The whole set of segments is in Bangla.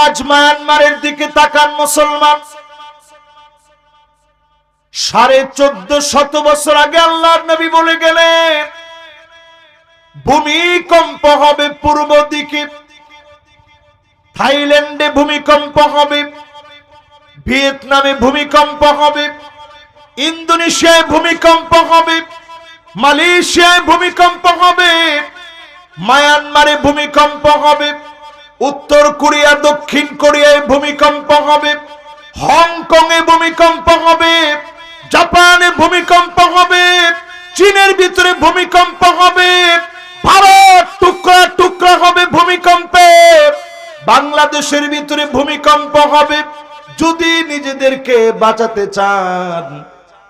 আজ মায়ানমারের দিকে তাকান মুসলমান, 1450 বছর আগে আল্লাহর নবী বলে গেলেন ভূমিকম্প হবে পূর্ব দিকে, থাইল্যান্ডে ভূমিকম্প হবে, ভিয়েতনামে ভূমিকম্প হবে, ইন্দোনেশিয়ায় ভূমিকম্প হবে, মালয়েশিয়ায় ভূমিকম্প হবে, মায়ানমারে ভূমিকম্প হবে, উত্তর কোরিয়া দক্ষিণ কোরিয়ায় ভূমিকম্প হবে, হংকং এ ভূমিকম্প হবে, জাপানে ভূমিকম্প হবে, চীনের ভিতরে ভূমিকম্প হবে, ভারত টুকরা টুকরা হবে ভূমিকম্পে, বাংলাদেশের ভিতরে ভূমিকম্প হবে। যদি নিজেদেরকে বাঁচাতে চান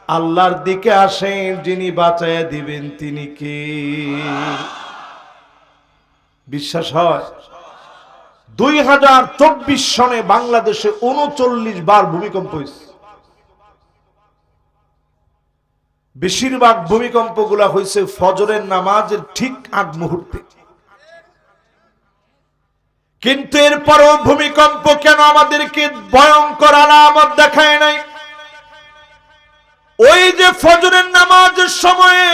আল্লাহর দিকে আসেন, যিনি বাঁচায়া দিবেন তিনি কে? বিশ্বাস হয়? 2024 সনে বাংলাদেশে 39 বার ভূমিকম্প হয়েছে। বেশিরভাগ ভূমিকম্প গুলা হয়েছে ফজরের নামাজের ঠিক আগ মুহূর্তে। কিন্তু এরপরও ভূমিকম্প কেন আমাদেরকে ভয়ঙ্কর আলামত দেখায় নাই? ওই যে ফজরের নামাজের সময়ে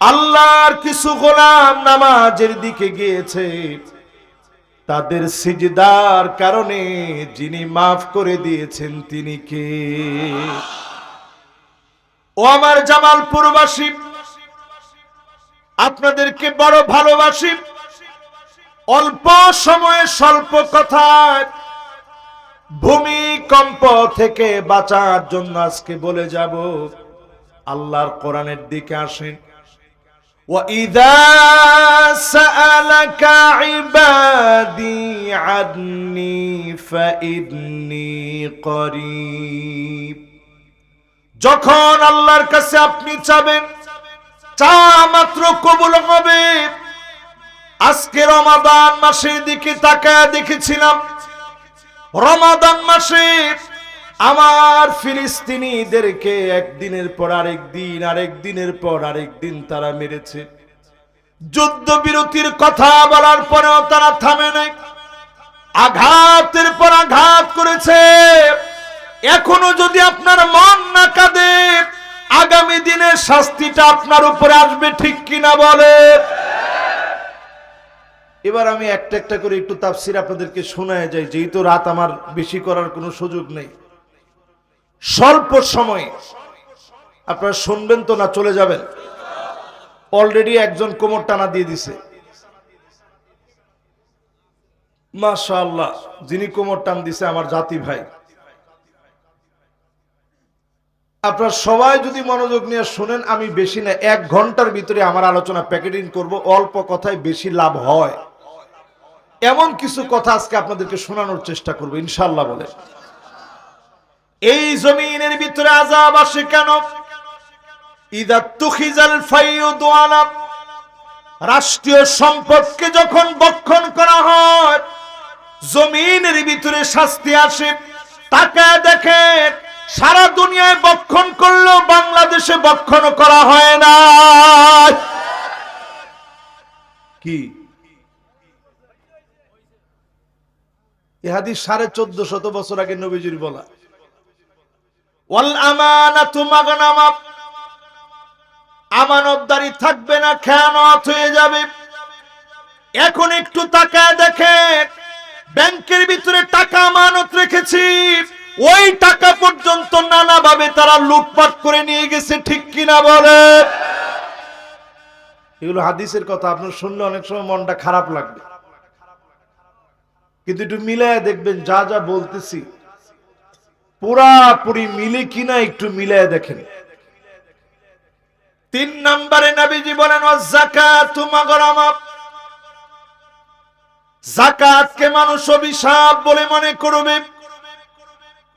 আল্লাহর কিছু গোলাম নামাজের দিকে গিয়েছে, তাদের সিজদার কারণে যিনি মাফ করে দিয়েছেন তিনি কে? ও আমার জামালপুরবাসী, আপনাদেরকে বড় ভালোবাসি। অল্প সময়ে স্বল্প কথায় ভূমিকম্প থেকে বাঁচার জন্য আজকে বলে যাব, আল্লাহর কোরআনের দিকে আসেন। وَإِذَا سَأَلَكَ عِبَادِي عَنِّي فَإِنِّي قَرِيب। যখন আল্লাহর কাছে আপনি চাবেন, চা মাত্র কবুল হবে। আজকে রমাদান মাসের দিকে তাকায় দেখেছিলাম, রমাদান মাসে আমার ফিলিস্তিনিদেরকে একদিনের পর আরেকদিন, আরেকদিনের পর আরেকদিন তারা মেরেছে। যুদ্ধবিরতির কথা বলার পরেও তারা থামে নাই, আঘাতের পর আঘাত করেছে। এখনো যদি আপনার মন না কাঁদে, আগামী দিনের শাস্তিটা আপনার উপরে আসবে, ঠিক কিনা বলে? এবার আমি একটা একটা করে একটু তাফসীর আপনাদেরকে শোনায় যাই, যেহেতু রাত আমার বেশি করার কোনো সুযোগ নেই। স্বল্প সময়ে আপনারা শুনবেন তো না চলে যাবেন? অলরেডি একজন কোমর টানা দিয়ে দিছে, মাশাআল্লাহ। যিনি কোমর টান দিছে আমার জাতি ভাই। আপনারা সবাই যদি মনোযোগ নিয়ে শুনেন, আমি বেশি না 1 ঘন্টার ভিতরে আমার আলোচনা প্যাকেটিং করব। অল্প কথায় বেশি লাভ হয়, এমন কিছু কথা আজকে আপনাদেরকে শোনানোর চেষ্টা করব ইনশাআল্লাহ। বলে এই জমিনের ভিতরে আযাব আসে কেন? ইযা তুখিজাল ফাইয়ুদ আলা, রাষ্ট্রীয় সম্পদকে যখন বক্ষণ করা হয় জমিনের ভিতরে শাস্তি আসে। তাকায় দেখেন, সারা দুনিয়ায় বক্ষণ করলেও বাংলাদেশে বক্ষণ করা হয় না। কি এই হাদিস 1450 বছর আগে নবীজির বলা। ওয়াল আমানাতু মাগনামা, আমানতদারি থাকবে না, খেয়ানত হয়ে যাবে। এখন একটু তাকায় দেখেন, ব্যাংকের ভিতরে টাকা আমানত রেখেছি, ওই টাকা পর্যন্ত নানাভাবে তারা লুটপাট করে নিয়ে গেছে, ঠিক কিনা বলে? এগুলো হাদিসের কথা, আপনার শুনলে অনেক সময় মনটা খারাপ লাগবে, কিন্তু একটু মিলায় দেখবেন যা যা বলতেছি পুরাপুরি মিলে কিনা একটু মিলায় দেখেন। 3 নম্বরে নবীজি বলেন যাকাতু মাগরামা, যাকাতকে মানুষ অভিশাপ বলে মনে করবে।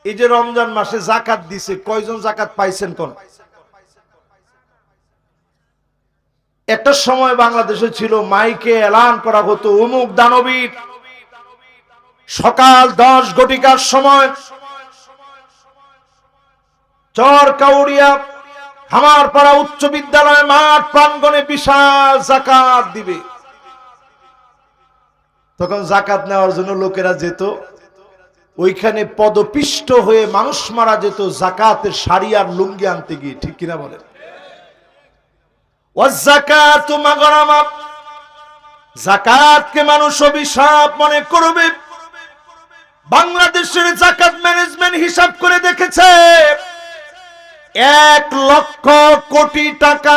এই যে রমজান মাসে যাকাত দিছে, কয়জন যাকাত পাইছেন? কোন একটা সময় বাংলাদেশে ছিল, মাইকে এলান করা হতো অমুক দানবীর সকাল 10 ঘটিকার সময় চরকাউড়িয়া হামারপাড়া উচ্চ বিদ্যালয় মাঠ প্রাঙ্গণে বিশাল যাকাত দিবে। তখন জাকাত নেওয়ার জন্য লোকেরা যেত, ওইখানে পদপিষ্ট হয়ে মানুষ মারা যেত জাকাতের শাড়ি আর লুঙ্গি আনতে গিয়ে। ঠিক কিনা বলেন? ওয়াযাকাতু মাগরামা, জাকাতকে মানুষ অভিশাপ মনে করবে। বাংলাদেশের জাকাত ম্যানেজমেন্ট হিসাব করে দেখেছে 1 লক্ষ কোটি টাকা,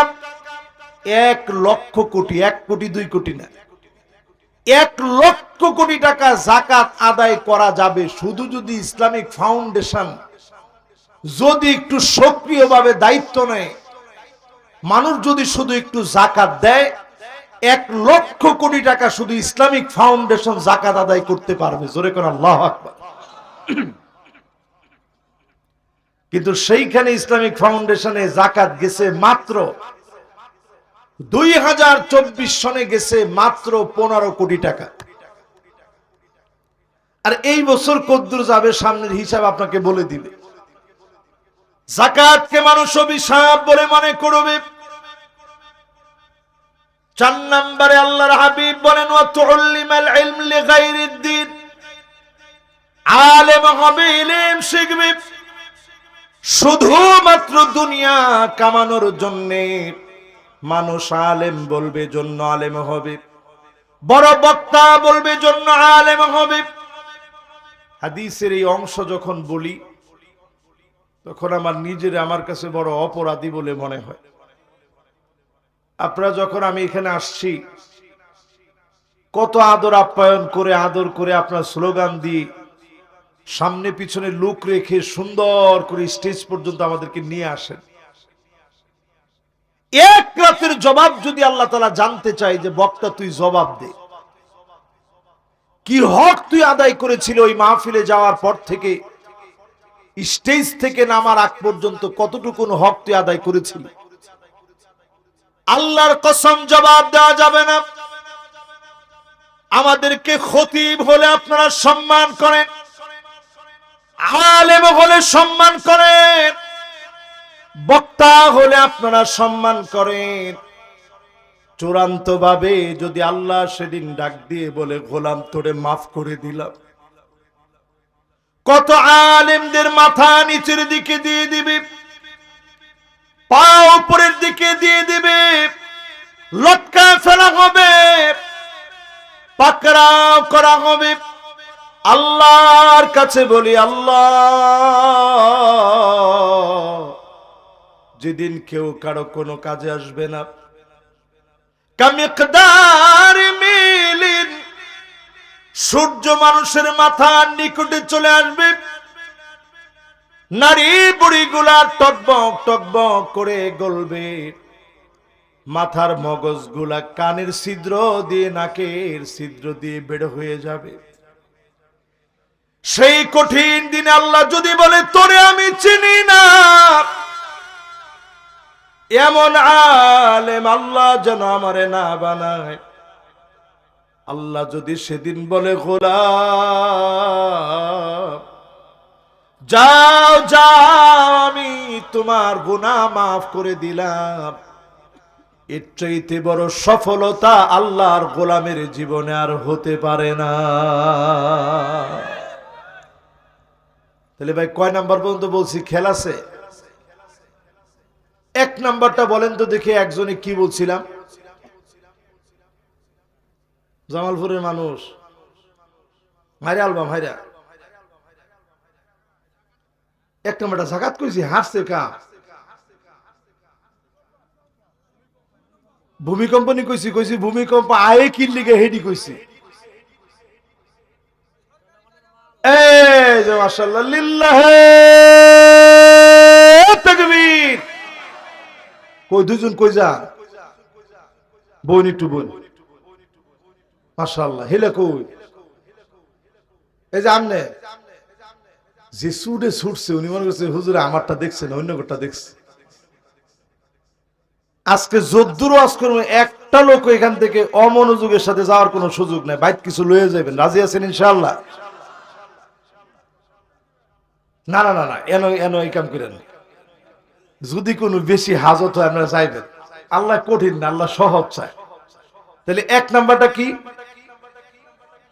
1 লক্ষ কোটি, 1 কোটি 2 কোটি না, 1 লক্ষ কোটি টাকা জাকাত আদায় করা যাবে শুধু যদি ইসলামিক ফাউন্ডেশন যদি একটু সক্রিয়ভাবে দায়িত্ব নেয়, মানুষ যদি শুধু একটু জাকাত দেয়, 1 লক্ষ কোটি টাকা শুধু ইসলামিক ফাউন্ডেশন জাকাত আদায় করতে পারবে। জোরে কোন আল্লাহু আকবার। কিন্তু সেইখানে ইসলামিক ফাউন্ডেশনে জাকাত গেছে মাত্র 2024 সনে গেছে মাত্র 15 কোটি টাকা। আর এই বছর কদ্দুর যাবে সামনের হিসাব আপনাকে বলে দিবে। যাকাতকে মানুষ অভিশাপ বলে মনে করবে। 4 নম্বরে আল্লাহর হাবিব বলেন ওয়া তুআল্লিমাল ইলম লিগাইরিদ দ্বীন, আলেম হবে, ইলম শিখবে শুধুমাত্র দুনিয়া কামানোর জন্য। মানুষ আলেম বলবে জন্য আলেম হবে, বড় বক্তা বলবে জন্য আলেম হবে। হাদিসের এই অংশ যখন বলি তখন আমার নিজের আমার কাছে বড় অপরাধী বলে মনে হয়। আপনারা যখন আমি এখানে আসছি কত আদর আপ্যায়ন করে আদর করে আপনার স্লোগান দিয়ে সামনে পিছনে লোক রেখে সুন্দর করে স্টেজ পর্যন্ত আমাদেরকে নিয়ে আসেন। এক রাতের জবাব যদি আল্লাহ তাআলা জানতে চাই যে বক্তা তুই জবাব দে, কি হক তুই আদায় করেছিল ওই মাহফিলে যাওয়ার পর থেকে স্টেজ থেকে নামার আগ পর্যন্ত কতটুকুন হক তুই আদায় করেছিলি, আল্লাহর কসম জবাব দেওয়া যাবে না। আমাদেরকে খতিব হলে আপনারা সম্মান করেন, আলেম হলে সম্মান করেন, বক্তা হলে আপনারা সম্মান করেন। চূড়ান্ত ভাবে যদি আল্লাহ সেদিন ডাক দিয়ে বলে গোলাম তোরে মাফ করে দিলাম, কত আলেমদের মাথা নিচের দিকে দিয়ে দিবে, পা উপরের দিকে দিয়ে দিবে, লটকায় ফেলা হবে, পাকড়াও করা হবে। আল্লাহর কাছে বলি আল্লাহ, যেদিন কেউ কারো কোনো কাজে আসবে না, কামিকদার মিলিন, সূর্য মানুষের মাথার নিকটে চলে আসবে, নারী বুড়ি গুলা টকবক টকবক করে গলবে, মাথার মগজ গুলা কানের ছিদ্র দিয়ে নাকের ছিদ্র দিয়ে বের হয়ে যাবে। সেই কঠিন দিনে আল্লাহ যদি বলে তোরে আমি চিনি না, এমন আলেম আল্লাহ যেন আমারে না বানায়। আল্লাহ যদি সেদিন বলে গোলাম যাও যাও আমি তোমার গুনাহ মাফ করে দিলাম, এর চাইতে বড় সফলতা আল্লাহর গোলামের জীবনে আর হতে পারে না। তাহলে ভাই কয় নাম্বার পর্যন্ত বলছি? খেল আছে। 1 নাম্বারটা বলেন তো দেখি, একজনে কি বলছিলাম? জামালপুরের মানুষ ভাইরা আলবাম ভাইরা 1 নাম্বারটা জাকাত কইছি, হাসছে কা? ভূমিকম্প নি কইছি, কইছি ভূমিকম্প আয়ে কি লিগে হেডি কইছি। এই যে মাশাআল্লাহ লিল্লাহি তাকবীর। কই দুজন কই যা বোন একটু বোন মাশাআল্লাহ হেলে কই। এই যে আমনে যে সুডে ছুটছে উনি মনে করছে হুজুরে আমারটা দেখছেন অন্য কোনটা দেখছে। আজকে যদ্দুর ওয়াজ করব একটা লোক এখান থেকে অমনোযোগের সাথে যাওয়ার কোনো সুযোগ নাই, বাইত কিছু লয়ে যাবেন। রাজি আছেন ইনশাআল্লাহ? না না না না, এনো এনো এই কাম করেন। যদি কোনো বেশি হাজত হয় আপনারা চাইবেন, আল্লাহ কঠিন না, আল্লাহ সহজ চায়। তাহলে 1 নাম্বারটা কি?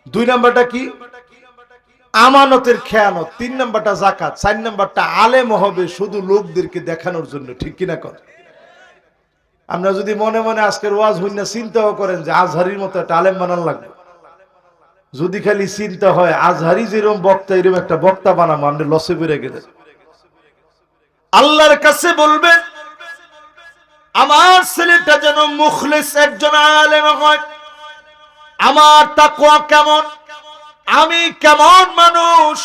2 নাম্বারটা কি? আমানতের খেয়ানত। 3 নাম্বারটা যাকাত। 4 নাম্বারটা আলেম হবে শুধু লোকদেরকে দেখানোর জন্য, ঠিক কিনা কর? আমরা যদি মনে মনে আজকের ওয়াজ হইনা চিন্তাও করেন যে আজহারির মতো একটা আলেম বানান লাগবে, যদি খালি চিন্তা হয় আজহারি যেরকম বক্তা এরকম একটা বক্তা বানাবো, আমরা লসে পড়ে গেলে আল্লাহর কাছে বলবেন আমার ছেলেটা যেন মুখলিস একজন আলেম হয়। আমার তাকওয়া কেমন, আমি কেমন মানুষ,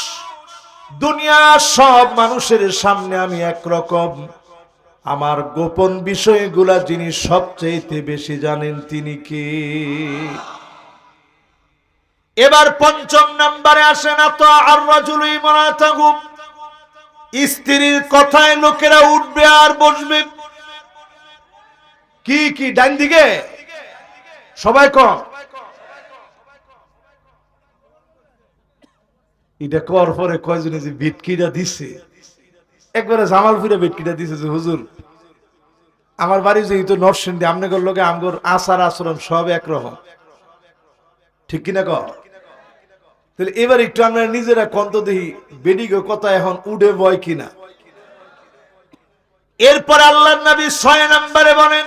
দুনিয়ার সব মানুষের সামনে আমি একরকম, আমার গোপন বিষয়গুলা যিনি সবচেয়ে বেশি জানেন তিনি কে? এবার 5 নম্বরে আসেন, তো আর রাজুলু ইমরাতাহু, স্ত্রীর কথায় লোকেরা উঠবে আর বসবে। কি কি? ডান দিকে সবাই কম। এটা কর পরে কয়জনে যে বিটকিটা দিছে, একবারে জামালপুরে বিটকিটা দিছে যে হুজুর আমার বাড়ি যেহেতু নরসিংদী, আপনাদের লোকে আমগর আচার আচরণ সব একরকম, ঠিক কিনা কর? তাহলে এবার একটু আমরা নিজেরা কন্ত দেখি বেডিগো কথা এখন উড়ে বয় কিনা। এরপর আল্লাহর নবী 6 নম্বরে বলেন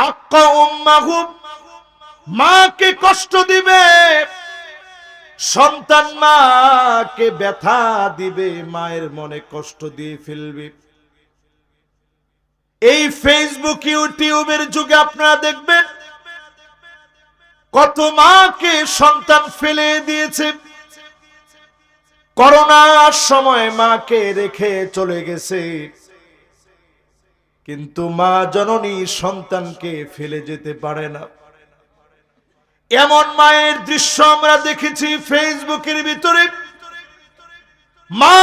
আক্কা উম্মাহু, মাকে কষ্ট দিবে সন্তান, মাকে ব্যথা দিবে, মায়ের মনে কষ্ট দিয়ে ফেলবে। এই ফেসবুক ইউটিউবের যুগে আপনারা দেখবেন কত মাকে সন্তান ফেলে দিয়েছে। করোনার সময় মাকে রেখে চলে গেছে, কিন্তু মা জননী সন্তানকে ফেলে যেতে পারে না। এমন মায়ের দৃশ্য আমরা দেখেছি ফেসবুকের ভিতরে। মা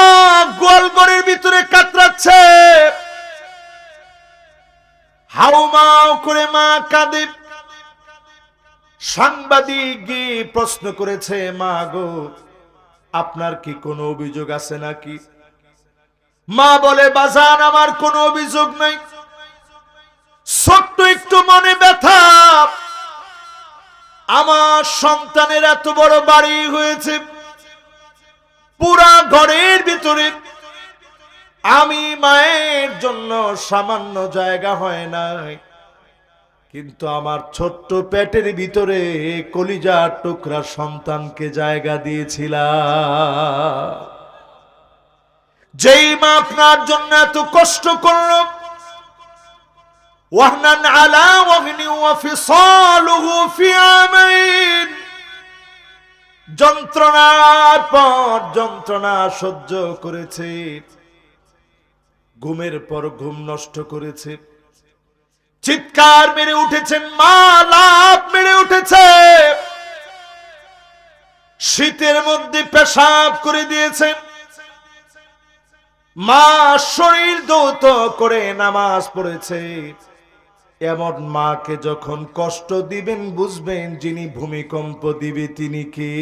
গোয়ালঘরের ভিতরে কাতরাচ্ছে, হাউমাউ করে মা কাঁদে। সাংবাদিক গিয়ে প্রশ্ন করেছে, মা গো আপনার কি কোনো অভিযোগ আছে নাকি? মা বলে, বাজান আমার কোনো অভিযোগ নাই, ছোট্ট একটু মনে ব্যথা, আমার সন্তানের এত বড় বাড়ি হয়েছে, পুরা ঘরের ভিতরে আমি মায়ের জন্য সামান্য জায়গা হয় নাই, কিন্তু আমার ছোট্ট পেটের ভিতরে কলিজার টুকরা সন্তানকে জায়গা দিয়েছিলাম। যেই মা আপনার জন্য এত কষ্ট করল, ওয়াহনান আলা ওয়াহনি ওয়া ফিসালুহু ফি আমাইন, যন্ত্রণার পর যন্ত্রণা সহ্য করেছে, ঘুমের পর ঘুম নষ্ট করেছে, চিৎকার মেরে উঠেছেন, মা লাফ মেরে উঠেছে, শীতের মধ্যে পেশাব করে দিয়েছেন, মা শরীর ধৌত করে নামাজ পড়েছে। এমন মাকে যখন কষ্ট দিবেন বুঝবেন যিনি ভূমিকম্প দিবে তিনি কে।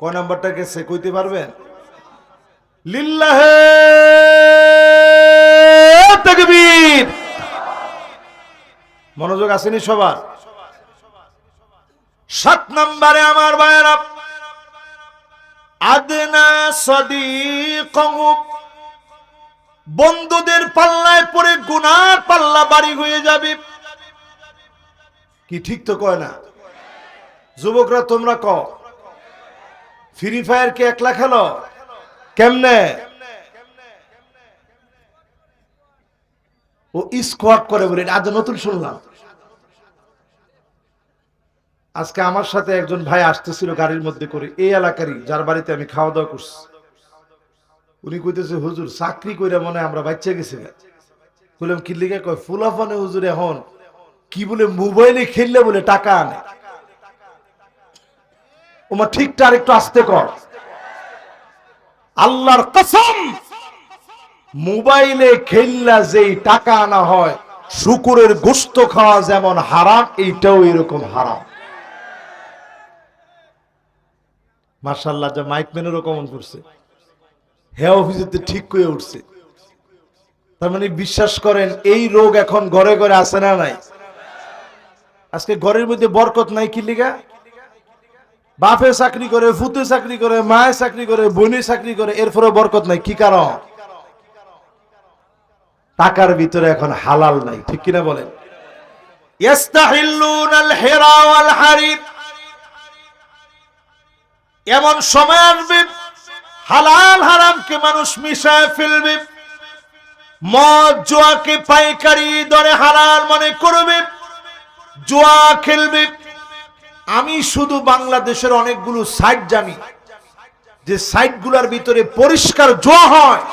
ক নাম্বারটা গেছে কইতে পারবেন? লিল্লাহে তাকবীর। মনোযোগ আসেনি সবার? 7 নম্বরে আমার ভাইয়েরা, আদনা সাদিকহু, বন্ধুদের পাল্লায় পড়ে গুনার পাল্লা বাড়ি হয়ে যাবে। কি ঠিক তো কয় না? যুবকরা তোমরা কও, ফ্রি ফায়ার কে একলা খেলো? কেমনে? ও স্কোয়াড করে বলে, আজ নতুন শুনলাম। আজকে আমার সাথে একজন ভাই আসতেছিল গাড়ির মধ্যে করে, এই এলাকারই, যার বাড়িতে আমি খাওয়া দাওয়া করছি। উনি কইতেছে, হুজুর চাকরি কইরা মনে আমরা বাচ্চা গেছি। বললাম কি লিগে? কয় ফুলাফানে হুজুর এখন কি বলে মোবাইলে খেললে বলে টাকা আনে। ওমা ঠিকটা আরেকটু আস্তে কর। আল্লাহর কসম, মোবাইলে খেললা যেই টাকা আনা হয়, শুকুরের গোশত খাওয়া যেমন হারাম, এইটাও এরকম হারাম। মাশাআল্লাহ, যা মাইক ম্যানেরও কমন করছে, হ্যাঁ অফিসে ঠিক করে উঠছে। তার মানে বিশ্বাস করেন এই রোগ এখন ঘরে ঘরে আছে না নাই? আজকে ঘরের মধ্যে বরকত নাই কি লিগা? বাপে চাকরি করে, ফুতে চাকরি করে, মায়ে চাকরি করে, বোনে চাকরি করে, এরপরে বরকত নাই। কি কারণ? টাকার ভিতরে এখন হালাল নাই। ঠিক কিনা বলেন? ইস্তাহিল্লুনাল হিরা ওয়াল হারির, এমন সময় আসবে হালাল হারামকে মানুষ মিশায় ফেলবে, মদ জুয়াকে পাইকারি দরে হালাল মনে করবে, জুয়া খেলবে। আমি শুধু বাংলাদেশের অনেকগুলো সাইট জানি যে সাইটগুলোর ভিতরে পরিষ্কার জুয়া হয়।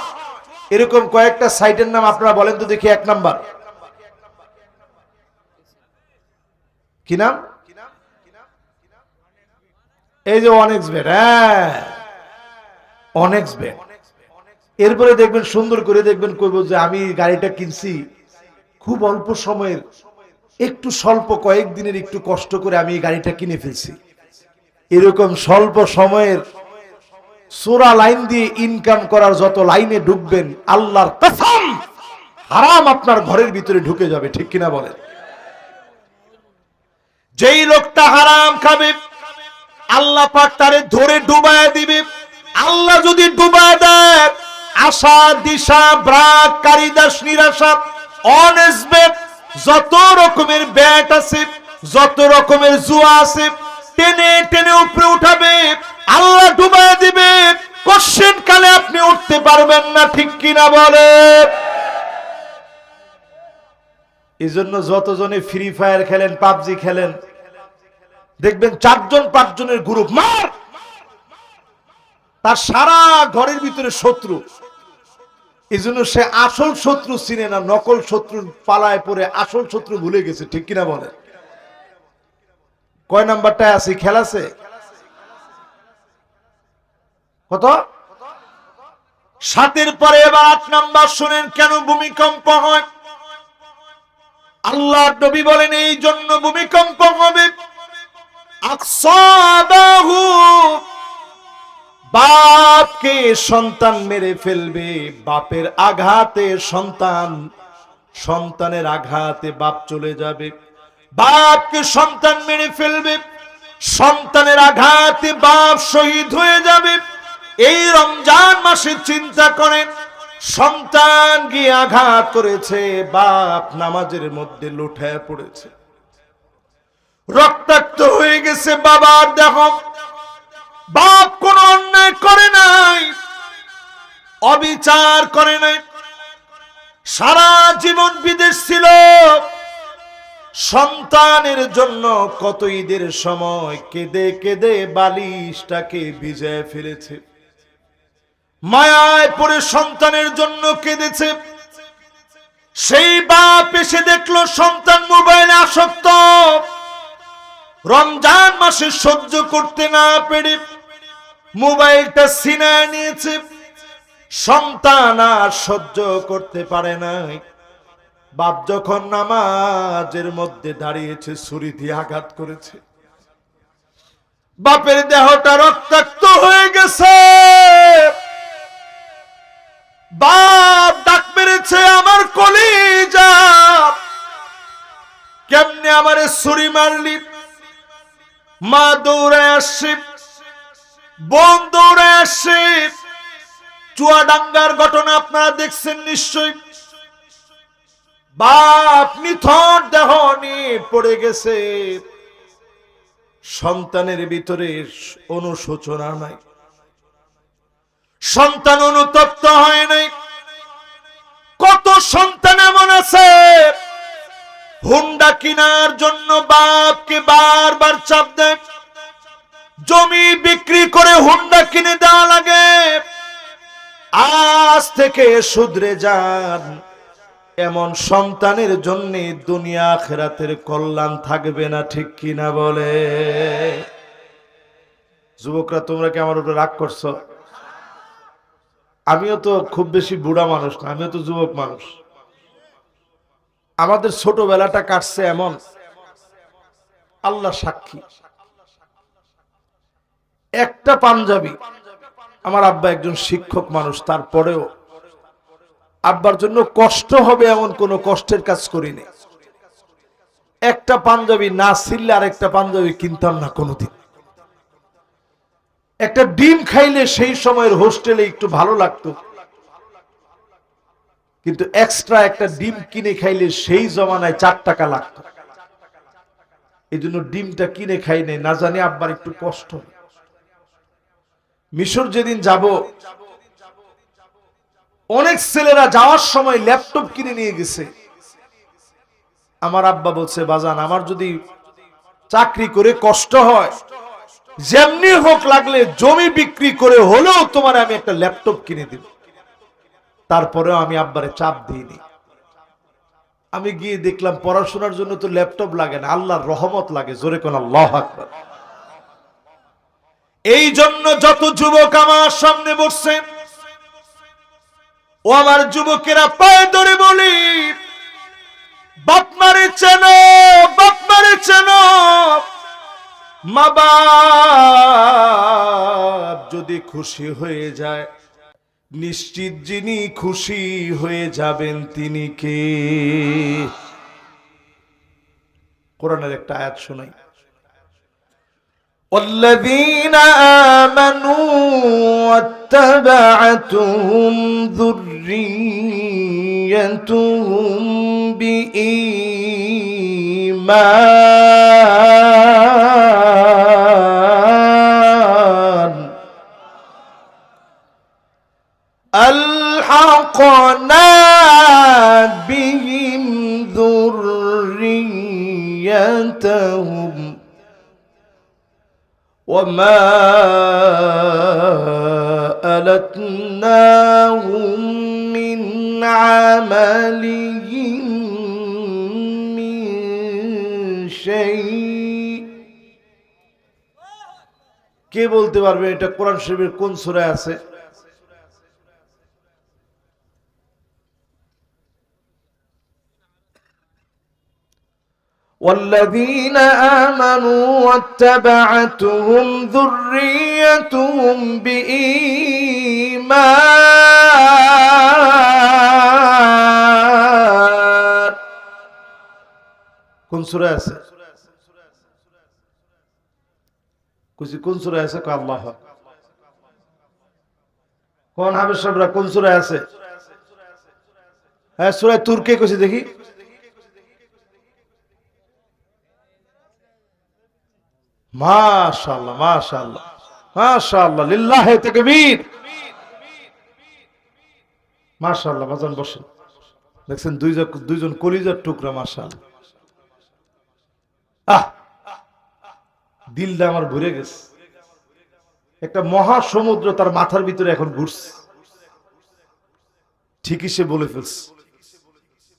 এরকম কয়েকটা সাইটের নাম আপনারা বলেন তো দেখি। এক নাম্বার কি নাম? এই যে অনেক্স বেট। হ্যাঁ, অনেক্স বেট। এরপরে দেখবেন সুন্দর করে দেখবেন, কইব যে আমি গাড়িটা কিনছি খুব অল্প সময়ের, একটু স্বল্প কয়েকদিনের একটু কষ্ট করে আমি এই গাড়িটা কিনে ফেলছি। এরকম স্বল্প সময়ের সোরা লাইন দিয়ে ইনকাম করার যত লাইনে ঢুকবেন, আল্লাহর কসম হারাম আপনার ঘরের ভিতরে ঢুকে যাবে। ঠিক কিনা বলেন? যেই লোকটা হারাম খাবে আল্লাহ পাক তারে ধরে ডুবায় দিবে। আল্লাহ যদি ডুবায় দেয়, আশা দিশা ব্রাক কারিদাস নিরাশা অনেসবে যত রকমের ব্যাট আছে, যত রকমের জুয়া আছে, টেনে টেনে উপরে উঠাবে, আল্লাহ ডুবায় দিবে। কোশ্চেন কালে আপনি উঠতে পারবেন না। ঠিক কিনা বলে? এই জন্য যতজনে ফ্রি ফায়ার খেলেন, পাবজি খেলেন, দেখবেন 4জন 5জনের গ্রুপ মার, তার সারা ঘরের ভিতরে শত্রু। এই জন্য সে আসল শত্রু চিনে না, নকল শত্রুর পালায় পড়ে আসল শত্রু ভুলে গেছে। ঠিক কিনা বলে? কয় নাম্বারটায় আছি? খেলাছে কত? 7-এর পরে এবার 8 নাম্বার শুনেন, কেন ভূমিকম্প হয়। আল্লাহ নবী বলেন এই জন্য ভূমিকম্প হবে, আকসাবাহু, বাপকে সন্তান মেরে ফেলবে, বাপের আঘাতে সন্তান, সন্তানের আঘাতে বাপ চলে যাবে। বাপকে সন্তান মেরে ফেলবে, সন্তানের আঘাতে বাপ শহীদ হয়ে যাবে। এই রমজান মাসে চিন্তা করেন, সন্তান গিয়ে আঘাত করেছে, বাপ নামাজের মধ্যে লুঠায় পড়েছে, রক্তাক্ত হয়ে গেছে বাবার দেহ। বাপ কোন অন্যায় করে নাই, অবিচার করে নাই, সারা জীবন বিদেশ ছিল, সন্তানের জন্য কত ঈদের সময় কেঁদে কেঁদে বালিশটাকে ভিজায় ফেলেছে, মায়ায় পড়ে সন্তানের জন্য কেঁদেছে। সেই বাপ এসে দেখলো সন্তান মোবাইলে আসক্ত, রমজান মাসে সহ্য করতে না পেরে মোবাইলটা ছিনায় নিয়েছে। সন্তান আর সহ্য করতে পারে নাই, বাপ যখন নামাজের মধ্যে দাঁড়িয়েছে ছুরি দিয়ে আঘাত করেছে, বাপের দেহটা রক্তাক্ত হয়ে গেছে। বাপ ডাক মেরেছে, আমার কলিজা, কেমনে আমারে ছুরি মারলি। মা দৌড়ে আসছে, বোন দৌড়ে আসছে। চুয়াডাঙ্গার ঘটনা আপনারা দেখছেন নিশ্চয়। বাপ নিথর দেহ নিয়ে পড়ে গেছে, সন্তানের ভিতরে অনুশোচনা নাই, সন্তান অনুতপ্ত হয় নাই। কত সন্তান এমন আছে হুন্ডা কেনার জন্য বাপকে বারবার চাপ দেয়, জমি বিক্রি করে হুন্ডা কিনে দেওয়া লাগে। আজ থেকে শুধরে যান, এমন সন্তানের জন্য দুনিয়া আখিরাতের কল্যাণ থাকবে না। ঠিক কিনা বলে? যুবকরা তোমরা কি আমার উপরে রাগ করছো? আমিও তো খুব বেশি বুড়া মানুষ না, আমিও তো যুবক মানুষ। আমাদের ছোটবেলাটা কাটছে এমন, আল্লাহ সাক্ষী। একটা পাঞ্জাবি, আমার আব্বা একজন শিক্ষক মানুষ, তারপরেও আব্বার জন্য কষ্ট হবে এমন কোন কষ্টের কাজ করিনি। একটা পাঞ্জাবি না ছিললে আর একটা পাঞ্জাবি কিনতাম না কোনোদিন। একটা ডিম খাইলে সেই সময়ের হোস্টেলে একটু ভালো লাগতো, কিন্তু এক্সট্রা একটা ডিম কিনে খাইলে সেই জমানায় 4 টাকা লাগতো। এই জন্য ডিমটা কিনে খাই নাই, না জানি আব্বার একটু কষ্ট। মিশর যেদিন যাব, অনেক ছেলেরা যাওয়ার সময় ল্যাপটপ কিনে নিয়ে গেছে। আমার আব্বা বলছে, বাজান আমার যদি চাকরি করে কষ্ট হয়, যেমনি হোক লাগলে জমি বিক্রি করে হলেও তোমার আমি একটা ল্যাপটপ কিনে দিব। তারপরেও আমি আব্বারে চাপ দিইনি। আমি গিয়ে দেখলাম পড়াশোনার জন্য তো ল্যাপটপ লাগে না, আল্লাহর রহমত লাগে। জোরে কোন আল্লাহু আকবার। এই জন্য যত যুবক আমার সামনে বসছে, ও আমার যুবকেরা, পায়ে ধরে বলি, বাপ মারে চেনো, বাপ মারে চেনো। মা বাপ যদি খুশি হয়ে যায়, নিশ্চিত যিনি খুশি হয়ে যাবেন তিনি কে? কোরআনের একটা আয়াত শোনাই। والذين آمنوا واتبعتهم ذريتهم بإيمان ألحقنا بهم ذريتهم وما ألتناهم من عملهم من شيء। কে বলতে পারবে এটা কোরআন শরীফের কোন সূরায় আছে? والذين آمنوا واتبعتهم ذريتهم بإيمان। কোন সূরা আছে? কোন সূরা আছে? আল্লাহ কোন হাফেজ সাহেবরা কোন সূরা আছে? হ্যাঁ, সূরা তুরকে কইছি দেখি। মাশাআল্লাহ মাশাআল্লাহ মাশাআল্লাহ, লিল্লাহি তাকবীর। মাশাআল্লাহ, বাজান বসেন। দেখছেন দুইজন কলিজার টুকরা, মাশাআল্লাহ। দিলটা আমার ভরে গেছে। একটা মহা সমুদ্র তার মাথার ভিতরে এখন ঘুরছে। ঠিকই সে বলে ফেলছে,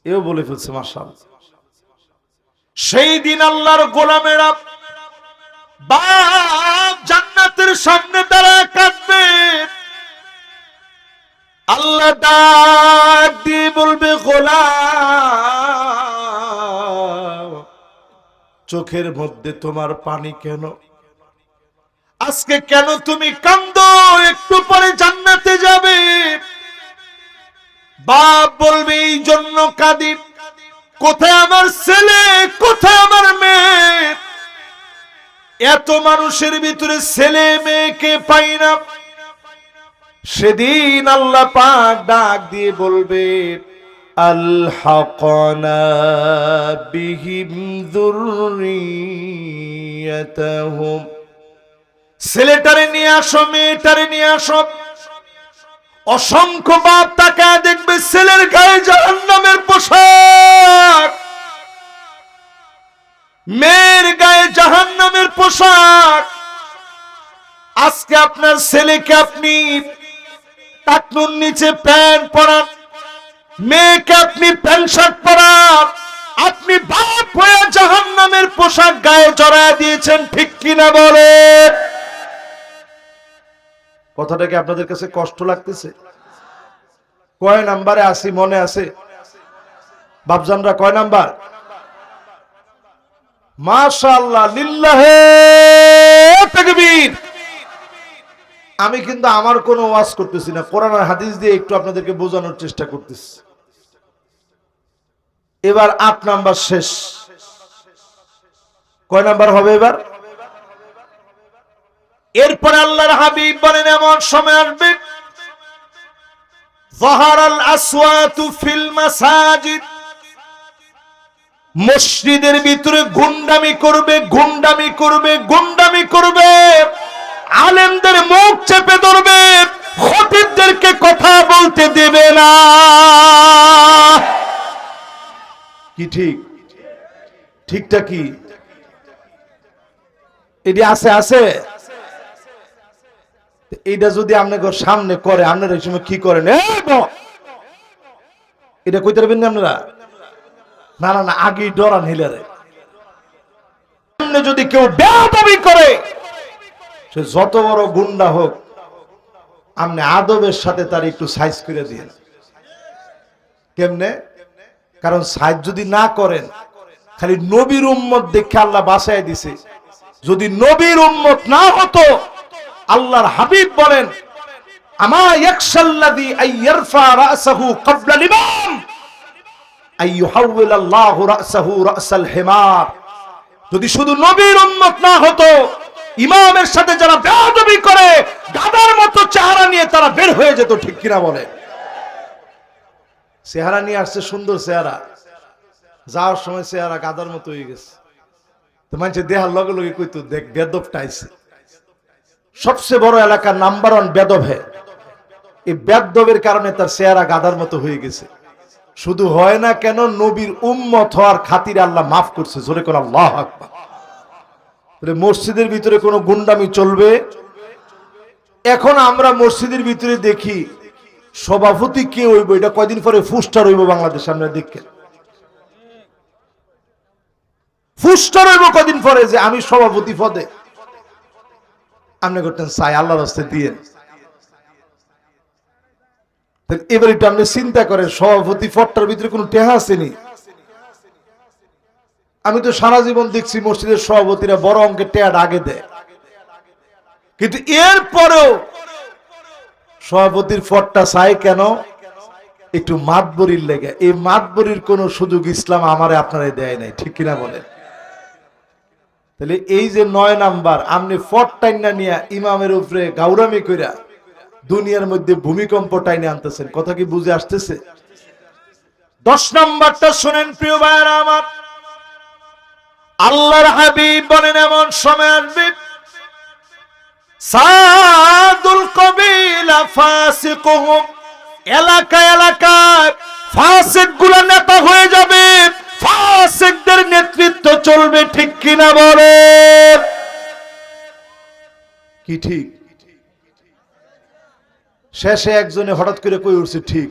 এও বলে ফেলছে, মাশাআল্লাহ। সেই দিন আল্লাহর গোলামেরা বাপ জান্নাতের সামনে দাঁড়ায় কাঁদবে। আল্লাহ ডাক দিয়ে বলবে, গোলাম, চোখের মধ্যে তোমার পানি কেন? আজকে কেন তুমি কাঁদো? একটু পরে জান্নাতে যাবে। বাপ বলবে, এই জন্য কাঁদি, কোথায় আমার ছেলে, কোথায় আমার মেয়ে? এত মানুষের ভিতরে ছেলে মেয়েকে পাই না। সেদিন আল্লাহ পাক ডাক দিয়ে বলবে, আলহাকনা বিহিম যুররিয়াতাহুম। ছেলেটারে নিয়ে আসো, মেয়েটারে নিয়ে আসো। অসংখ্য বাপ তাকায় দেখবে ছেলের গায়ে জাহান্নামের পোশাক, মেয়ের গায়ে জাহান্নামের পোশাক। আজকে আপনার ছেলেকে আপনি টাকনুর নিচে প্যান্ট পরান, মেয়েকে আপনি প্যান্ট শার্ট পরান, আপনি বাপ হয়ে জাহান্নামের পোশাক গায়ে জড়ায় দিয়েছেন। ঠিক কিনা বলে? কথাটা কি আপনাদের কাছে কষ্ট লাগতেছে? কয় নাম্বারে আসি মনে আছে? বাপজানরা কয় নাম্বার? মাশাআল্লাহ, লিল্লাহি তাকবীর। আমি কিন্তু আমার কোনো ওয়াজ করতেছি না, কোরআন আর হাদিস দিয়ে একটু আপনাদেরকে বোঝানোর চেষ্টা করতেছি। এবার 8 নাম্বার শেষ। কয় নাম্বার হবে এবার? এরপরে আল্লাহর হাবিব বলেন এমন সময় আসবে যাহারাল আসওয়াতু ফিল মাসাজিদ, মসজিদের ভিতরে গুন্ডামি করবে, গুন্ডামি করবে, গুন্ডামি করবে, আলেমদের মুখ চেপে ধরবে, খতিবদেরকে কথা বলতে দেবে না। কি ঠিক? ঠিকটা কি? এটি আছে আছে। এটা যদি আপনাকে সামনে করে, আপনারা এই সময় কি করেন? এটা কইতে পারবেন না আপনারা? না না না, আগেই ডরান হিলারে। সামনে যদি কেউ বেয়াদবি করে, সে যত বড় গুন্ডা হোক, আপনি আদবের সাথে তার একটু সাইজ করে দিন। কেমনে? কারণ সাইজ যদি না করেন, খালি নবীর উম্মত দেখে আল্লাহ বাঁচায় দিছে। যদি নবীর উম্মত না হতো, আল্লাহর হাবিব বলেন আমা ইয়াকশাল্লাযী আইয়ারফা রাসাহু ক্বাবলা লিমাম আইয়ুহাউল আল্লাহু রাসাহু রাসাল হিমার। যদি শুধু নবীর উম্মত না হতো, ইমামের সাথে যারা বেয়াদবি করে গাধার মতো চেহারা নিয়ে তারা বের হয়ে যেত। ঠিক কিনা বলে? চেহারা নিয়ে আসছে, সুন্দর চেহারা, যাওয়ার সময় চেহারা গাধার মতো হয়ে গেছে। তো মানুষ দেহার লগে লগে কইতো দেখ বেদবটা আইছে। সবচেয়ে বড় এলাকার নাম্বার 1 বেদব। এই বেদবের কারণে তার চেহারা গাধার মতো হয়ে গেছে। শুধু হয় না কেন, নবীর উম্মত হওয়ার খাতিরে আল্লাহ মাফ করছে। জোরে কোন আল্লাহু আকবার। মসজিদের ভিতরে কোনো গুন্ডামি চলবে? এখন আমরা মসজিদের ভিতরে দেখি সভাপতি কে হইব, এটা কয়দিন পরে ফুস্টার হইব বাংলাদেশে। আমরা দেখি ফুস্টার হইব কয়দিন পরে যে আমি সভাপতি পদে। আপনি করতেন চাই আল্লাহর রাস্তায় দিয়ে। এবার একটু আপনি চিন্তা করেন, সভাপতি পদটার ভিতরে কোনো টেহা আসেনি? আমি তো সারা জীবন দেখছি মসজিদের সভাপতিরা বড় অঙ্কের টেয়ার আগে দেয়, কিন্তু এরপরেও সভাপতির পদটা চাই কেন? একটু মাতবরির লেগে। এই মাতবরির কোন সুযোগ ইসলাম আমারে আপনারাই দেয় নাই। ঠিক কিনা বলেন? তাহলে এই যে 9 নাম্বার, আপনি পদ টাইনা নিয়ে ইমামের উপরে গাউরামি কইরা দুনিয়ার মধ্যে ভূমিকম্প টাইনে আনতেছেন। কথা কি বুঝে আসতেছে? 10 নাম্বারটা শুনেন প্রিয় ভাইরা আমার। আল্লাহর হাবিব বলেন এমন সময় আসবে সাদুল কবিলা ফাসিকুহুম, এলাকায় এলাকায় ফাসিকগুলো নেতা হয়ে যাবে, ফাসিকদের নেতৃত্ব চলবে। ঠিক কিনা বলে? কি ঠিক? শেষে একজনে হঠাৎ করে কই উঠছে ঠিক।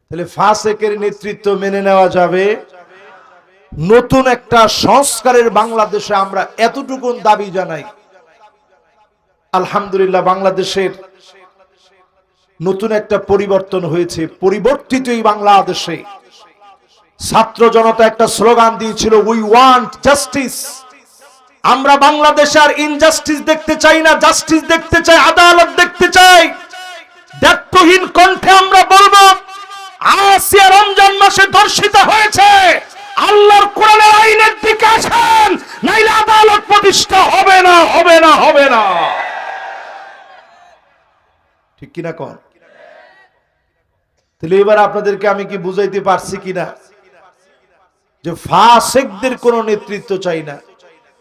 তাহলে ফাসিকের নেতৃত্ব মেনে নেওয়া যাবে? নতুন একটা সংস্কারের বাংলাদেশে আমরা এতটুকু দাবি জানাই। আলহামদুলিল্লাহ, বাংলাদেশের নতুন একটা পরিবর্তন হয়েছে। পরিবর্তিত এই বাংলাদেশে ছাত্র জনতা একটা স্লোগান দিয়েছিল, উই ওয়ান্ট জাস্টিস। আমরা বাংলাদেশে আর ইনজাস্টিস দেখতে চাই না, জাস্টিস দেখতে চাই, আদালত দেখতে চাই। দায়িত্বহীন কণ্ঠে আমরা বলবো, আসিয়া রমজান মাসে ধর্ষিত হয়েছে, আল্লাহর কোরআনের আইনের দিকে আসেন, নাইলে আদালত প্রতিষ্ঠা হবে না, হবে না, হবে না। ঠিক কিনা কোন? তাহলে এবার আপনাদেরকে আমি কি বুঝাইতে পারছি কিনা যে ফাসিকদের কোন নেতৃত্ব চাই না।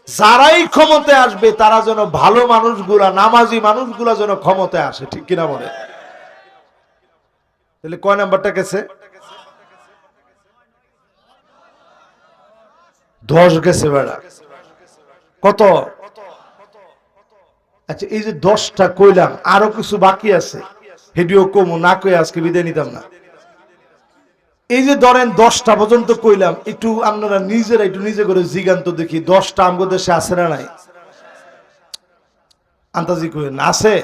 যারাই ক্ষমতায় আসবে তারা যেন ভালো মানুষগুলা, নামাজি মানুষগুলা যেন ক্ষমতায় আসে। ঠিক কিনা বলে? তাহলে কয় নাম্বারটা গেছে? 10 গেছে বেড়া। কত? আচ্ছা, এই যে 10টা কইলাম, আরো কিছু বাকি আছে, হেডিও কমু না কই আজকে বিদায় নিতাম না। এই যে ধরেন 10টা পর্যন্ত কইলাম, একটু আপনারা নিজেরা একটু নিজে করে জিগান্ত দেখি 10টা আমগো দেশে আছে না নাই? আন্তাজি কইলেন আছে?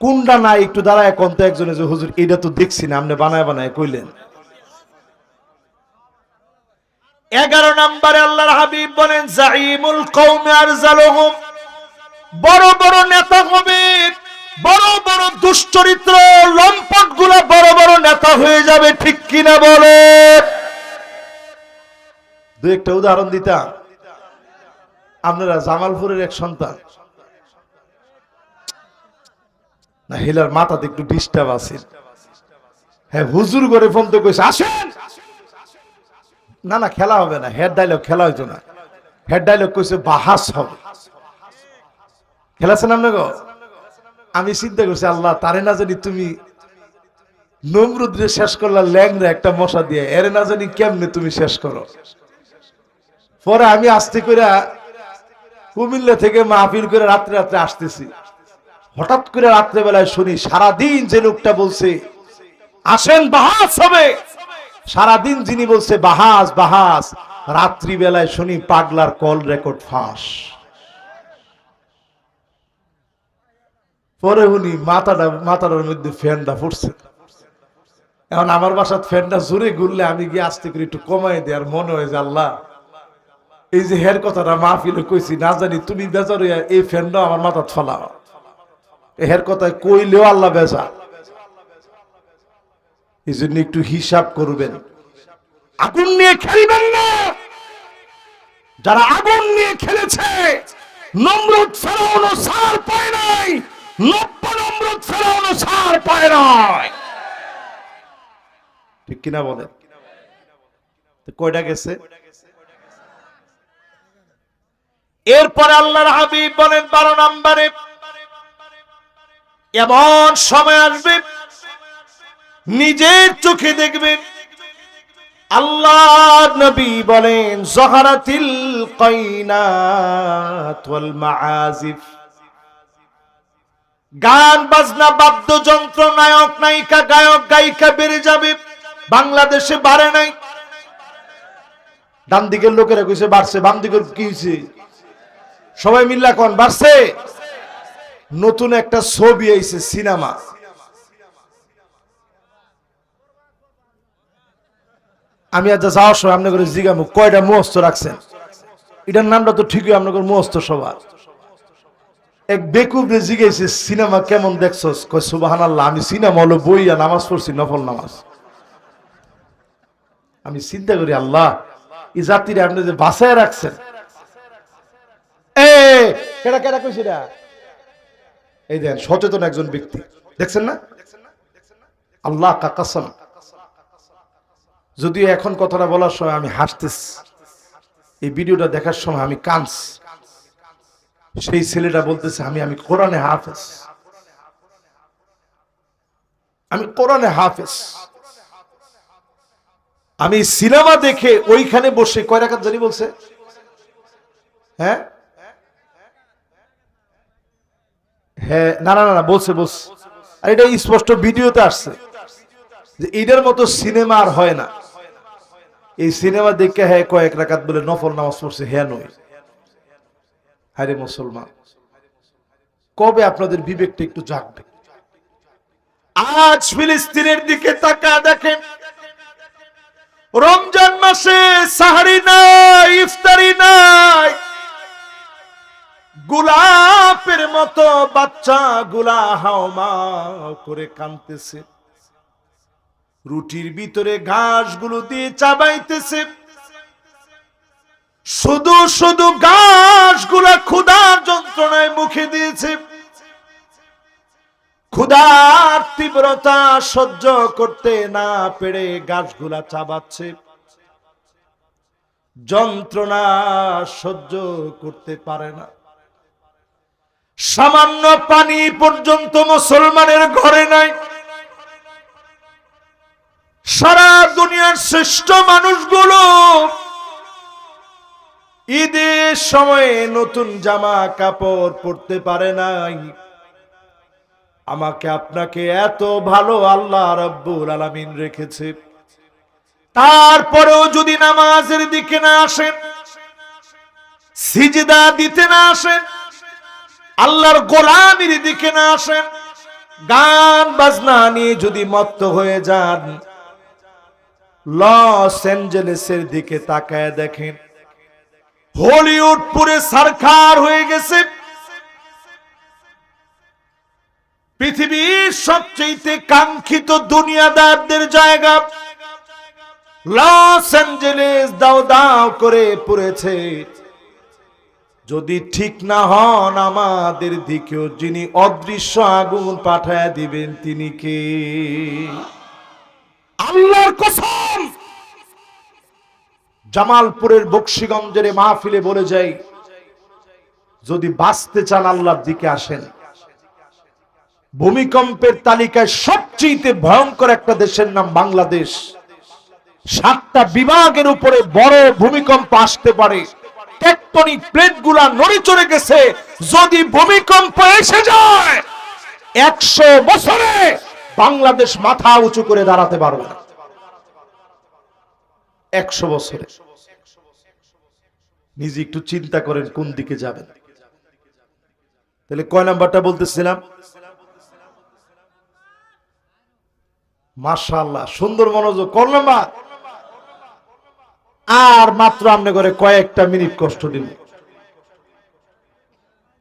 কোনটা নাই একটু দাঁড়ায় কোনটা একজনে যে হুজুর এটা তো দেখছি না, আপনি বানায় বানায় কইলেন। 11 নম্বরে আল্লাহর হাবিব বলেন জাইমুল কওমি আরজালুহুম, বড় বড় নেতা হবে, বড় বড় দুশ্চরিত্র লম্পট গুলা বড় বড় নেতা হয়ে যাবে। ঠিক কিনা বলে? দু একটা উদাহরণ দিতাম। আপনারা জামালপুরের এক সন্তান, না হিলার মাথাতে একটু ডিস্টার্ব আছে। হ্যাঁ, হুজুর করে ফোন তো কইছে আসেন। না না, খেলা হবে না, হেড ডায়লগ খেলা হইতো না। হেড ডায়লগ কইছে বাহাস হবে। খেলাছেন আপনি গো? আমি চিন্তা করছি, আল্লাহ তারে না জানি তুমি নমরুদরে শেষ করলা ল্যাংরা একটা মশা দিয়ে, এরে না জানি কেমনে তুমি শেষ করো। পরে আমি আস্তে করে কুমিল্লা থেকে মাহফিল করে রাত্রে রাত্রে আসতেছি। হঠাৎ করে রাত্রে বেলায় শুনি সারাদিন যে লোকটা বলছে আসেন বাহাস হবে, সারাদিন যিনি বলছে বাহাস বাহাস, রাত্রি বেলায় শুনি পাগলার কল রেকর্ড ফাঁস। পরে উনি মাথাটার মধ্যে ফ্যানটা ফুটছে। এখন আমার বাসার ফ্যানটা জোরে ঘুরলে আমি গিয়ে আস্তে করে একটু কমাই দিই, আর মনে হয় যে আল্লাহ এই যে হের কথাটা মাহফিলে কইছি, না জানি তুমি বেজার হইয়া এই ফ্যানটা আমার মাথাত ফেলাও। হের কথায় কইলেও আল্লাহ বেজা। এই জন্য একটু হিসাব করবেন, আগুন নিয়ে খেলবেন না। যারা আগুন নিয়ে খেলেছে, নমরুদ ফেরাউনও ছাড় পায় নাই, নমরুদ ফেরাউনও ছাড় পায় নাই। ঠিক কিনা বলেন? কয়টা গেছে? এরপরে আল্লাহর হাবিব বলেন 12 নম্বরে, এমন সময় আসবে নিজের চোখে দেখবেন। আল্লাহ নবী বলেন জহরাতিল কাইনাত ওয়াল মাআজিফ, গান বাজনা বাদ্যযন্ত্র, নায়ক নায়িকা, গায়ক গায়িকা বেড়ে যাবে। বাংলাদেশে বাড়ে নাই। ডান দিকের লোকেরা কইছে বাড়ছে, বাম দিকের কি হইছে? সবাই মিল্লা কোন বাড়ছে। নতুন একটা ছবি আইছে, সিনেমা। আমি আজ যাওয়ার সময় আপনাদের জিজ্ঞামু কয়টা মুখস্থ রাখছেন? এটার নামটা তো ঠিকই আপনাদের মুখস্থ সবার। এক বেকুবরে জিজ্ঞাসা সিনেমা কেমন দেখছস? কয় সুবহানাল্লাহ, আমি সিনেমা হলো বইয়া নামাজ পড়ছি, নফল নামাজ। আমি চিন্তা করি আল্লাহ এই জাতিরে আপনি যে বাঁচায় রাখছেন। কেডা কেডা কইছে এটা? এই দেন সচেতন একজন ব্যক্তি, দেখছেন না? আল্লাহ কা কসম, যদিও এখন কথাটা বলার সময় আমি হাসতেছি, এই ভিডিওটা দেখার সময় আমি কাঁদছি। সেই ছেলেটা বলতেছে আমি কোরআনে হাফেজ, আমি কোরআনে হাফেজ। আমি সিনেমা দেখে ওইখানে বসে কয় রাকাত জানি বলছে? হ্যাঁ হ্যাঁ, না না না বলছে বলছে। আর এটা স্পষ্ট ভিডিওতে আসছে যে এটার মতো সিনেমা আর হয় না। এই সিনেমা দেখে হ্যাঁ কয়েক রাকাত বলে নফল নামাজ পড়ছে, হ্যাঁ নয়। হায়রে মুসলমান, কবে আপনাদের বিবেকটা একটু জাগবে? আজ ফিলিস্তিনের দিকে তাকা দেখেন, রমজান মাসে সাহারি নাই, ইফতারি নাই। গোলাপের মতো বাচ্চা গুলা হাওমাও করে কাঁদতেছে, রুটির ভিতরে ঘাসগুলো দিয়ে চাবাইতেছে। শুধু শুধু ঘাসগুলা ক্ষুধার যন্ত্রণায় মুখে দিয়েছে। ক্ষুধার তীব্রতা সহ্য করতে না পেরে ঘাসগুলা চাবাচ্ছে, যন্ত্রণা সহ্য করতে পারে না। সামান্য পানি পর্যন্ত মুসলমানের ঘরে নাই। সারা দুনিয়ার শ্রেষ্ঠ মানুষগুলো ঈদের সময়ে নতুন জামা কাপড় পরতে পারে নাই। আমাকে আপনাকে এত ভালো আল্লাহ রাব্বুল আলামিন রেখেছে, তারপরেও যদি নামাজের দিকে না আসেন, সিজদা দিতে না আসেন, আল্লাহর গোলামির দিকে না আসেন, গান বাজনা নিয়ে যদি মত্ত হয়ে যান, লস অ্যাঞ্জেলেসের দিকে তাকায় দেখেন, হলিউড পুরে সরকার হয়ে গেছে। পৃথিবীর সবচেয়ে কাঙ্ক্ষিত দুনিয়াদারদের জায়গা, লস অ্যাঞ্জেলেস দাও দাও করে পড়েছে। যদি ঠিক না হন আমাদের দিকেও যিনি অদৃশ্য আগুন পাঠায় দিবেন তিনি কে? আল্লাহর কসম, জামালপুরের বকশীগঞ্জের মাহফিলে বলে যাই, যদি বাঁচতে চান আল্লাহর দিকে আসেন। ভূমিকম্পের তালিকায় সবচেয়ে ভয়ঙ্কর একটা দেশের নাম বাংলাদেশ। 7টা বিভাগের উপরে বড় ভূমিকম্প আসতে পারে। টেকটনিক প্লেটগুলা নড়ে চড়ে গেছে। যদি ভূমিকম্প এসে যায় 100 বছরে বাংলাদেশ মাথা উঁচু করে দাঁড়াতে পারবে না। 100 বছরে। নিজে একটু চিন্তা করেন কোন দিকে যাবেন। তাহলে কয় নাম্বারটা বলতেছিলাম? মাশাআল্লাহ, সুন্দর মনোযোগ। কোন নাম্বার? আর মাত্র আপনি করে কয়েকটা মিনিট কষ্ট দিন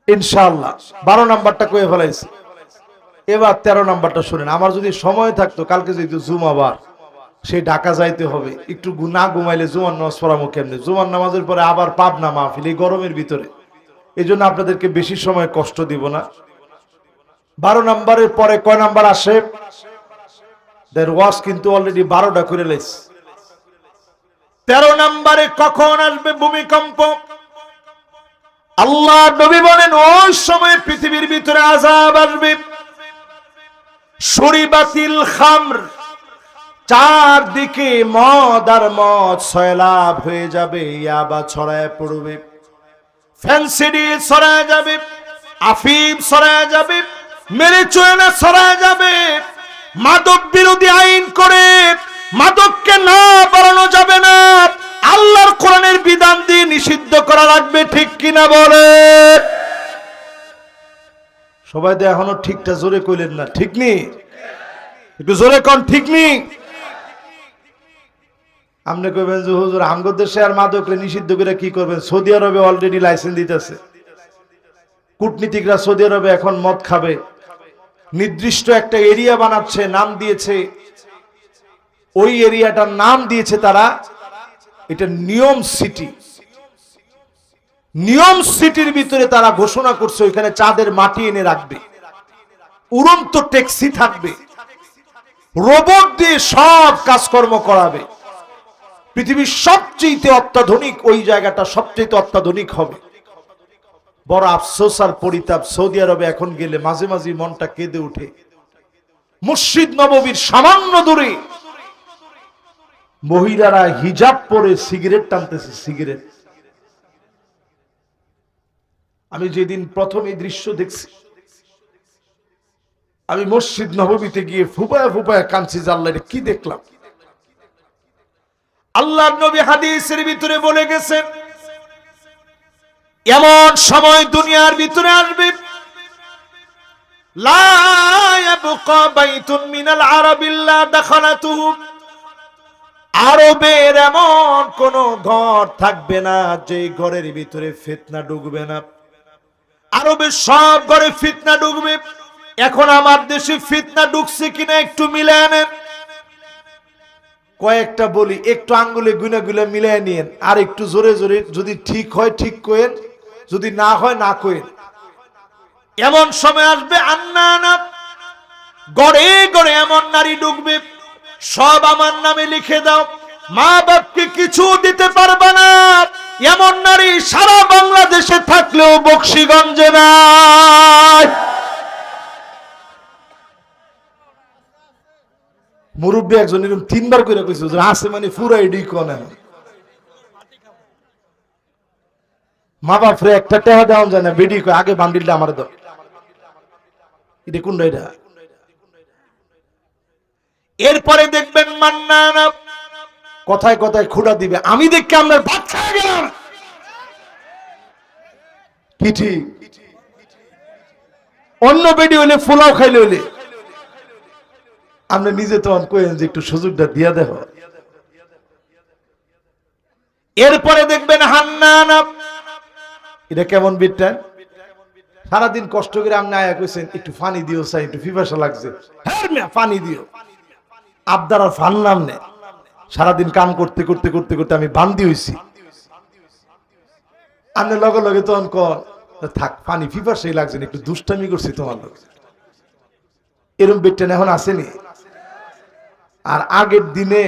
ইনশাআল্লাহ। 12 নাম্বারটা কয়ে ফেলাইছি। এবার 13 নাম্বারটা শুনেন। আমার যদি সময় থাকতো কালকে যেহেতু জুমাবার, সেই ঢাকা যাইতে হবে, একটু না ঘুমাইলে জুমার নামাজ পড়াবো কেমনে? জুমার নামাজের পরে আবার পাবনা মাহফিল এই গরমের ভিতরে। এই জন্য আপনাদেরকে বেশি সময় কষ্ট দিব না। 12 নাম্বারের পরে কয় নাম্বার আসে? দের ওয়াজ কিন্তু অলরেডি 12টা করে লাইছে। 13 নম্বরে কখন আসবে ভূমিকম্প? আল্লাহ নবী বলেন ওই সময় পৃথিবীর ভিতরে আযাব আসবে। শুরিবাতিল খামর, চারদিকে মদ আর মদ সয়লাব হয়ে যাবে। ইয়াবা ছড়ায় পড়বে, ফ্যান্সিডি ছড়ায় যাবে, আফিম ছড়ায় যাবে, মেরিজুয়ানা ছড়ায় যাবে। মাদক বিরোধী আইন করে মাদককে না বাড়ানো যাবে না, আল্লাহর কোরআনের বিধান দিয়ে নিষিদ্ধ করা লাগবে। ঠিক কিনা বলে? সবাই তো এখনো ঠিকটা জোরে কইলেন না। ঠিক নি? একটু জোরে কোন ঠিক নি? আপনি কইবেন যে হুজুর আমগো দেশে আর মাদককে নিষিদ্ধ করে কি করবেন? সৌদি আরবে অলরেডি লাইসেন্স দিতেছে। কূটনীতিকরা সৌদি আরবে এখন মদ খাবে। নির্দিষ্ট একটা এরিয়া বানাচ্ছে, নাম দিয়েছে, ওই এরিয়াটার নাম দিয়েছে তারা, এটা নিয়ম সিটি। নিয়ম সিটির ভিতরে তারা ঘোষণা করছে ওইখানে চাঁদের মাটি এনে রাখবে, উড়ন্ত ট্যাক্সি থাকবে, রোবট দিয়ে সব কাজকর্ম করাবে। পৃথিবীর সবচেয়ে অত্যাধুনিক ওই জায়গাটা সবচেয়ে অত্যাধুনিক হবে। বড় আফসোস আর পরিতাপ, সৌদি আরবে এখন গেলে মাঝে মাঝে মনটা কেঁদে ওঠে। মসজিদ নববীর সামান্য দূরে মহিলারা হিজাব পরে সিগারেট টানতেছে। সিগারেট, আমি যেদিন প্রথম এই দৃশ্য দেখছি, আমি মসজিদ নববীতে গিয়ে ফুপায় ফুপায় কাঁদছি, আল্লাহ কি দেখলাম। আল্লাহর নবী হাদিসের ভিতরে বলে গেছেন এমন সময় দুনিয়ার ভিতরে আসবে, লা ইয়াবকা বাইতুন মিনাল আরাবিল্লা দাখালাতুহু, আরবের এমন কোন ঘর থাকবে না যে ঘরের ভিতরে ফিতনা ঢুকবে না। আরবের সব ঘরে ফিতনা ঢুকবে। এখন আমার দেশে ফিতনা ঢুকছে কিনা একটু মিলায় নেন। কয়েকটা বলি, একটু আঙ্গুলে গুনা গুলা মিলায় নিয়েন, আর একটু জোরে জোরে, যদি ঠিক হয় ঠিক কইেন, যদি না হয় না কইেন। এমন সময় আসবে আন্নানা, গড়ে গড়ে এমন নারী ঢুকবে, সব আমার নামে লিখে দাও, মা বাপকে কিছু দিতে পারবে না। এমন নারী সারা বাংলাদেশে থাকলেও বকশীগঞ্জে নাই। মুরব্বী একজন এরকম 3 বার করে কইছে, আছে মানে পুরো এডি কোন মা বাপরে একটা টাকা দেওয়া যায় না। বেডি কয় আগে বান্ডিলটা আমার দাও। এটা কোনটা? এটা। এরপরে দেখবেন মান্নানা কথায় কথায় খুঁড়া দিবে, আমি দেখে আপনার ভাত খাওয়া গেলাম। কি ঠিক? অন্য বেডি হইলে ফুলাও খাইলে হইলে আপনি নিজে তখন কইেন যে একটু সুযোগটা দিয়া দেখো। এরপরে দেখবেন হান্নানা, এটা কেমন বিটটা? সারাদিন কষ্ট করে আপনি আয়া কইছেন একটু পানি দিও, চাই একটু পিপাসা লাগছে, হ্যাঁ পানি দিও। আবদার আর ফান নাম নে, সারাদিন কাম করতে করতে করতে করতে আমি বান্দি হইছি। আপনি লগে লগে তখন কন থাক পানি ফিফার সেই লাগছে না, একটু দুষ্টামি করছি তোমার লগে। এরম বেটটা এখন আসেনি। আর আগের দিনে